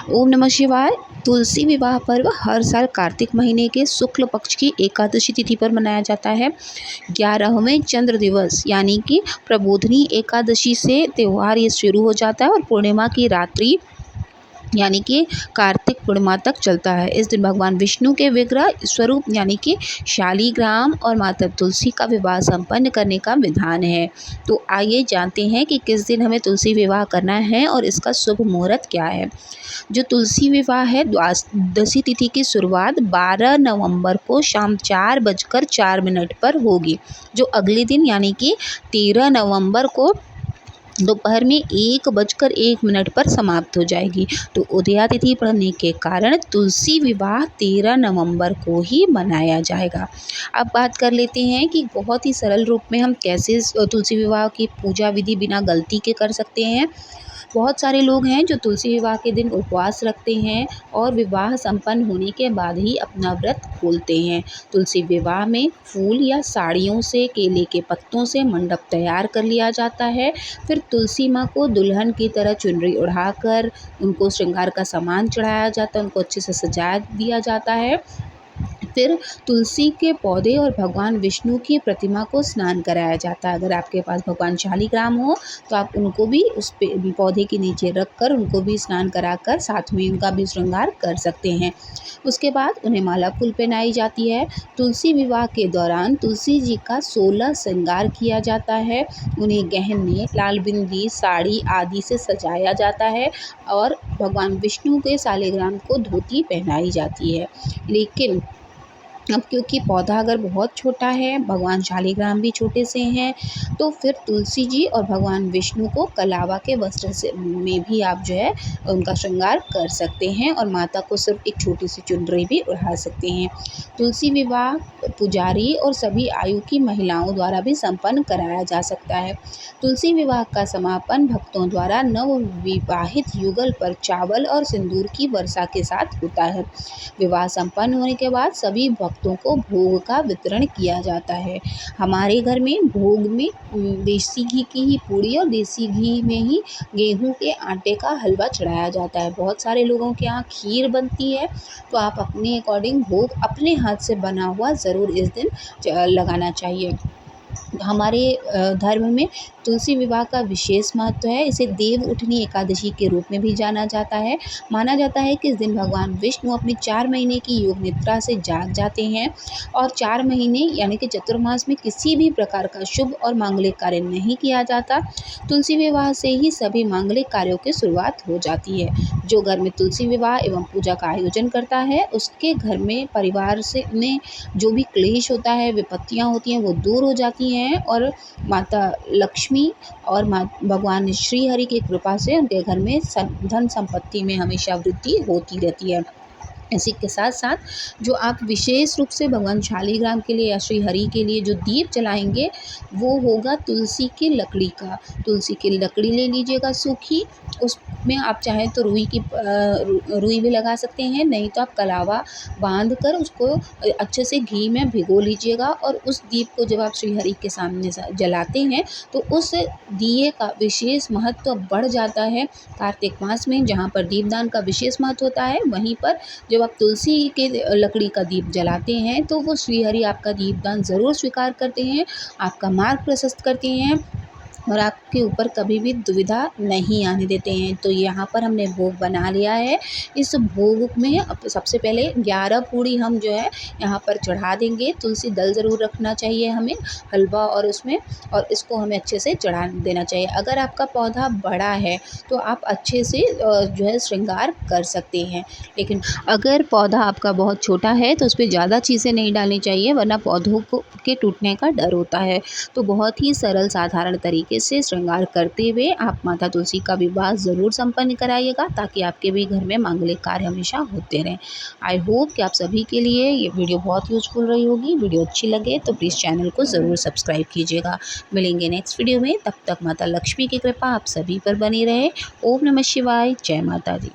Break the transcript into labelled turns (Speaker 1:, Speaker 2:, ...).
Speaker 1: ओम नमः शिवाय। तुलसी विवाह पर्व हर साल कार्तिक महीने के शुक्ल पक्ष की एकादशी तिथि पर मनाया जाता है। 11वें चंद्र दिवस यानी कि प्रबोधिनी एकादशी से त्यौहार ये शुरू हो जाता है और पूर्णिमा की रात्रि यानी कि कार्तिक पूर्णिमा तक चलता है। इस दिन भगवान विष्णु के विग्रह स्वरूप यानी कि शालिग्राम और माता तुलसी का विवाह संपन्न करने का विधान है। तो आइए जानते हैं कि किस दिन हमें तुलसी विवाह करना है और इसका शुभ मुहूर्त क्या है। जो तुलसी विवाह है द्वादशी तिथि की शुरुआत 12 नवंबर को शाम 4:04 पर होगी, जो अगले दिन यानी कि 13 नवंबर को दोपहर में 1:01 पर समाप्त हो जाएगी। तो उदया तिथि पड़ने के कारण तुलसी विवाह 13 नवंबर को ही मनाया जाएगा। अब बात कर लेते हैं कि बहुत ही सरल रूप में हम कैसे तुलसी विवाह की पूजा विधि बिना गलती के कर सकते हैं। बहुत सारे लोग हैं जो तुलसी विवाह के दिन उपवास रखते हैं और विवाह संपन्न होने के बाद ही अपना व्रत खोलते हैं। तुलसी विवाह में फूल या साड़ियों से, केले के पत्तों से मंडप तैयार कर लिया जाता है। फिर तुलसी माँ को दुल्हन की तरह चुनरी ओढ़ाकर उनको श्रृंगार का सामान चढ़ाया जाता है, उनको अच्छे से सजा दिया जाता है। फिर तुलसी के पौधे और भगवान विष्णु की प्रतिमा को स्नान कराया जाता है। अगर आपके पास भगवान शालिग्राम हो तो आप उनको भी उस पौधे के नीचे रखकर उनको भी स्नान कराकर साथ में उनका भी श्रृंगार कर सकते हैं। उसके बाद उन्हें माला फूल पहनाई जाती है। तुलसी विवाह के दौरान तुलसी जी का 16 श्रृंगार किया जाता है। उन्हें गहने, लाल बिंदी, साड़ी आदि से सजाया जाता है और भगवान विष्णु के शालिग्राम को धोती पहनाई जाती है। लेकिन अब क्योंकि पौधा अगर बहुत छोटा है, भगवान शालिग्राम भी छोटे से हैं, तो फिर तुलसी जी और भगवान विष्णु को कलावा के वस्त्र से में भी आप जो है उनका श्रृंगार कर सकते हैं और माता को सिर्फ एक छोटी सी चुनरी भी ओढ़ा सकते हैं। तुलसी विवाह पुजारी और सभी आयु की महिलाओं द्वारा भी संपन्न कराया जा सकता है। तुलसी विवाह का समापन भक्तों द्वारा नवविवाहित युगल पर चावल और सिंदूर की वर्षा के साथ होता है। विवाह संपन्न होने के बाद सभी भक्तों को भोग का वितरण किया जाता है। हमारे घर में भोग में देसी घी की ही पूड़ी और देसी घी में ही गेहूं के आटे का हलवा चढ़ाया जाता है। बहुत सारे लोगों के यहाँ खीर बनती है, तो आप अपने अकॉर्डिंग भोग अपने हाथ से बना हुआ ज़रूर इस दिन लगाना चाहिए। हमारे धर्म में तुलसी विवाह का विशेष महत्व है। इसे देव उठनी एकादशी के रूप में भी जाना जाता है। माना जाता है कि इस दिन भगवान विष्णु अपनी 4 महीने की योग निद्रा से जाग जाते हैं और 4 महीने यानी कि चतुर्मास में किसी भी प्रकार का शुभ और मांगलिक कार्य नहीं किया जाता। तुलसी विवाह से ही सभी मांगलिक कार्यों की शुरुआत हो जाती है। जो घर में तुलसी विवाह एवं पूजा का आयोजन करता है, उसके घर में परिवार से में जो भी क्लेश होता है, विपत्तियाँ होती हैं, वो दूर हो जाती हैं और माता लक्ष्मी और भगवान श्री हरि की कृपा से उनके घर में धन संपत्ति में हमेशा वृद्धि होती रहती है। इसी के साथ साथ जो आप विशेष रूप से भगवान शालिग्राम के लिए या श्री हरि के लिए जो दीप जलाएंगे, वो होगा तुलसी की लकड़ी का। तुलसी की लकड़ी ले लीजिएगा सूखी, उसमें आप चाहें तो रुई भी लगा सकते हैं, नहीं तो आप कलावा बांध कर उसको अच्छे से घी में भिगो लीजिएगा और उस दीप को जब आप श्री हरि के सामने जलाते हैं तो उस दिए का विशेष महत्व बढ़ जाता है। कार्तिक मास में जहाँ पर दीपदान का विशेष महत्व होता है, वहीं पर जब आप तुलसी के लकड़ी का दीप जलाते हैं तो वो श्रीहरि आपका दीपदान ज़रूर स्वीकार करते हैं, आपका मार्ग प्रशस्त करते हैं और आपके ऊपर कभी भी दुविधा नहीं आने देते हैं। तो यहाँ पर हमने भोग बना लिया है। इस भोग में सबसे पहले 11 पूड़ी हम जो है यहाँ पर चढ़ा देंगे। तुलसी दल ज़रूर रखना चाहिए हमें, हलवा और उसमें, और इसको हमें अच्छे से चढ़ा देना चाहिए। अगर आपका पौधा बड़ा है तो आप अच्छे से जो है श्रृंगार कर सकते हैं, लेकिन अगर पौधा आपका बहुत छोटा है तो उस पर ज़्यादा चीज़ें नहीं डालनी चाहिए, वरना पौधों के टूटने का डर होता है। तो बहुत ही सरल साधारण तरीके से श्रृंगार करते हुए आप माता तुलसी का विवाह ज़रूर संपन्न कराइएगा, ताकि आपके भी घर में मांगलिक कार्य हमेशा होते रहें। आई होप कि आप सभी के लिए ये वीडियो बहुत यूज़फुल रही होगी। वीडियो अच्छी लगे तो प्लीज़ चैनल को ज़रूर सब्सक्राइब कीजिएगा। मिलेंगे नेक्स्ट वीडियो में, तब तक माता लक्ष्मी की कृपा आप सभी पर बनी रहे। ओम नमः शिवाय। जय माता दी।